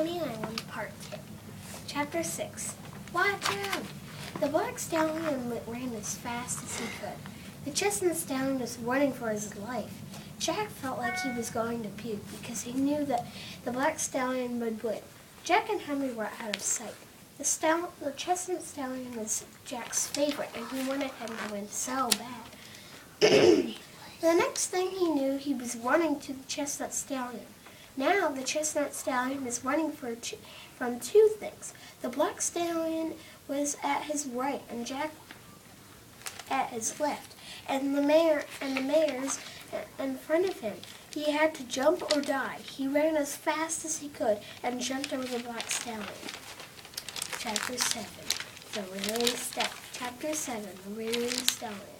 Coney Island, Part 2. Chapter 6. Watch out! The black stallion ran as fast as he could. The chestnut stallion was running for his life. Jack felt like he was going to puke because he knew that the black stallion would win. Jack and Henry were out of sight. The chestnut stallion was Jack's favorite, and he wanted him to win so bad. The next thing he knew, he was running to the chestnut stallion. Now the chestnut stallion is running from two things. The black stallion was at his right and Jack at his left, and the mare's in front of him. He had to jump or die. He ran as fast as he could and jumped over the black stallion. Chapter 7. Chapter 7. The rearing stallion.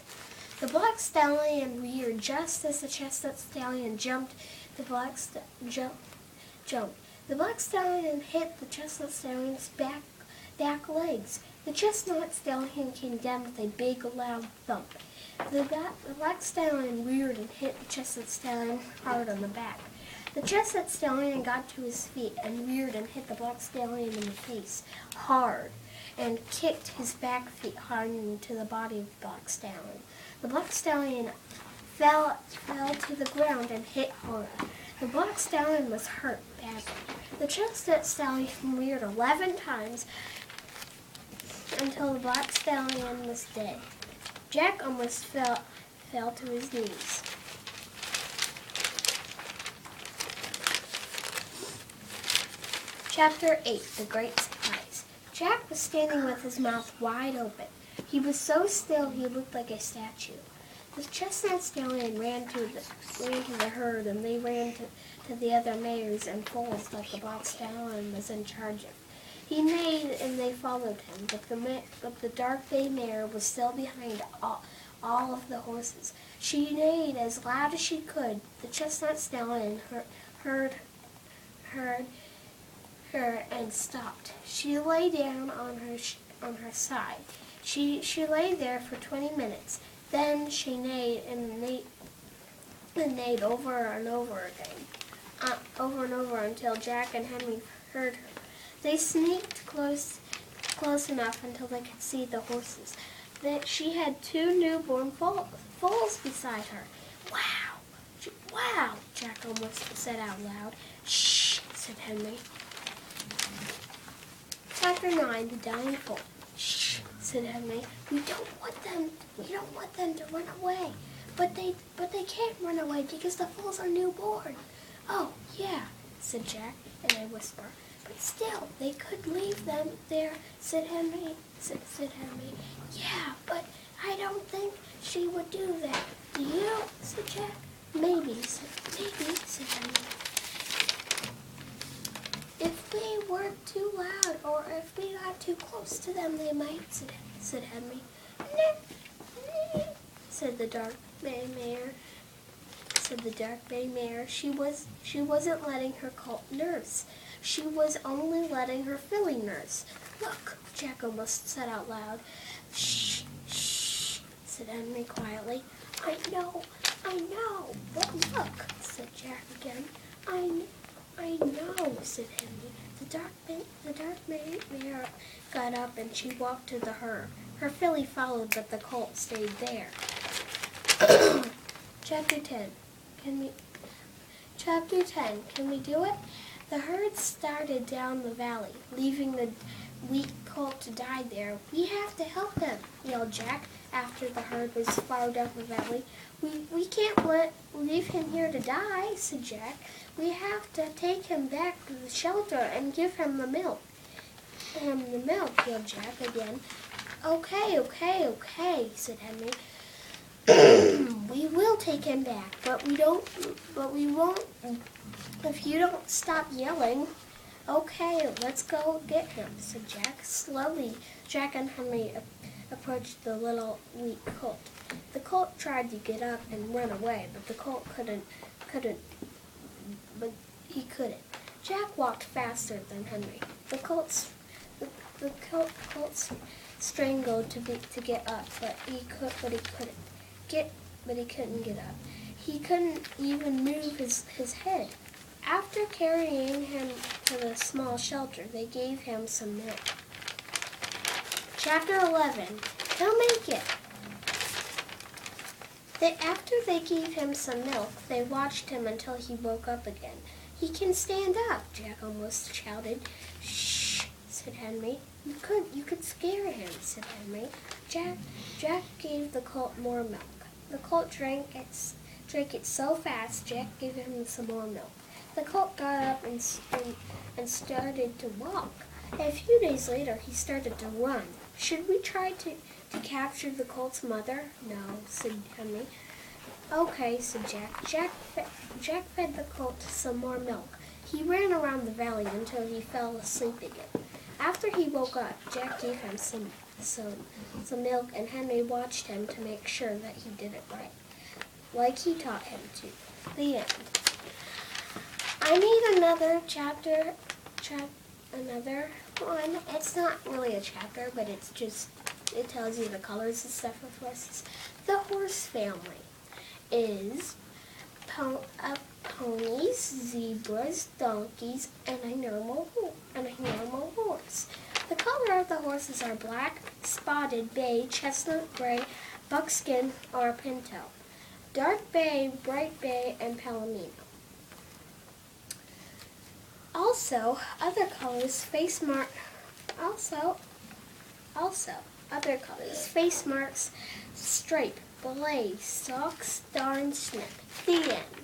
The black stallion reared just as the chestnut stallion jumped. The black stallion hit the chestnut stallion's back legs. The chestnut stallion came down with a big, loud thump. The black stallion reared and hit the chestnut stallion hard on the back. The chestnut stallion got to his feet and reared and hit the black stallion in the face hard and kicked his back feet hard into the body of the black stallion. The black stallion fell to the ground and hit hard. The black stallion was hurt badly. The chestnut stallion reared 11 times until the black stallion was dead. Jack almost fell to his knees. Chapter 8. The Great Surprise. Jack was standing with his mouth wide open. He was so still he looked like a statue. The chestnut stallion ran to the herd, and they ran to the other mares and foals that the black stallion was in charge of. He neighed, and they followed him, but the dark bay mare was still behind all of the horses. She neighed as loud as she could. The chestnut stallion heard her and stopped. She lay down on her side. She lay there for 20 minutes. Then she neighed and neighed over and over until Jack and Henry heard her. They sneaked close enough until they could see the horses. She had 2 newborn foals beside her. Wow, Jack almost said out loud. Shh, said Henry. Chapter 9, the dying foal. Shh, said Henry. We don't want them to run away. But they can't run away because the foals are newborn. Oh, yeah, said Jack in a whisper. But still, they could leave them there, said Henry. Yeah, but I don't think she would do that. Do you? Said Jack. Maybe, said Henry. If we weren't too loud, or if we got too close to them, they might, said Henry. Said the dark bay mare. She wasn't letting her colt nurse. She was only letting her filly nurse. Look, Jack almost said out loud. Shh, said Henry quietly. I know, but look, said Jack again. I know, said Henry. The dark mare got up and she walked to the herd. Her filly followed, but the colt stayed there. Chapter 10. Can we do it? The herd started down the valley, leaving the weak colt to die there. We have to help them, yelled Jack after the herd was far down the valley. We can't leave him here to die, said Jack. We have to take him back to the shelter and give him the milk. Yelled Jack again. Okay, said Henry. We will take him back, but we won't if you don't stop yelling. Okay, let's go get him, said Jack. Slowly, Jack and Henry approached the little weak colt. The colt tried to get up and run away, but the colt couldn't. Jack walked faster than Henry. The colt strangled to get up, but he couldn't get up. He couldn't even move his head. After carrying him to the small shelter, they gave him some milk. Chapter 11. He'll make it. After they gave him some milk, they watched him until he woke up again. He can stand up, Jack almost shouted. Shh, said Henry. You could scare him, said Henry. Jack gave the colt more milk. The colt drank it so fast, Jack gave him some more milk. The colt got up and started to walk. A few days later, he started to run. Should we try to capture the colt's mother? No, said Henry. Okay, said Jack. Jack fed the colt some more milk. He ran around the valley until he fell asleep again. After he woke up, Jack gave him some milk, and Henry watched him to make sure that he did it right, like he taught him to. The end. I made another chapter, another one. It's not really a chapter, but it tells you the colors and stuff of horses. The horse family is ponies, zebras, donkeys, and a normal horse. The color of the horses are black, spotted, bay, chestnut, gray, buckskin, or pinto, dark bay, bright bay, and palomino. Also, other colors, face marks, stripe, belay, stalk, star, and snip. The end.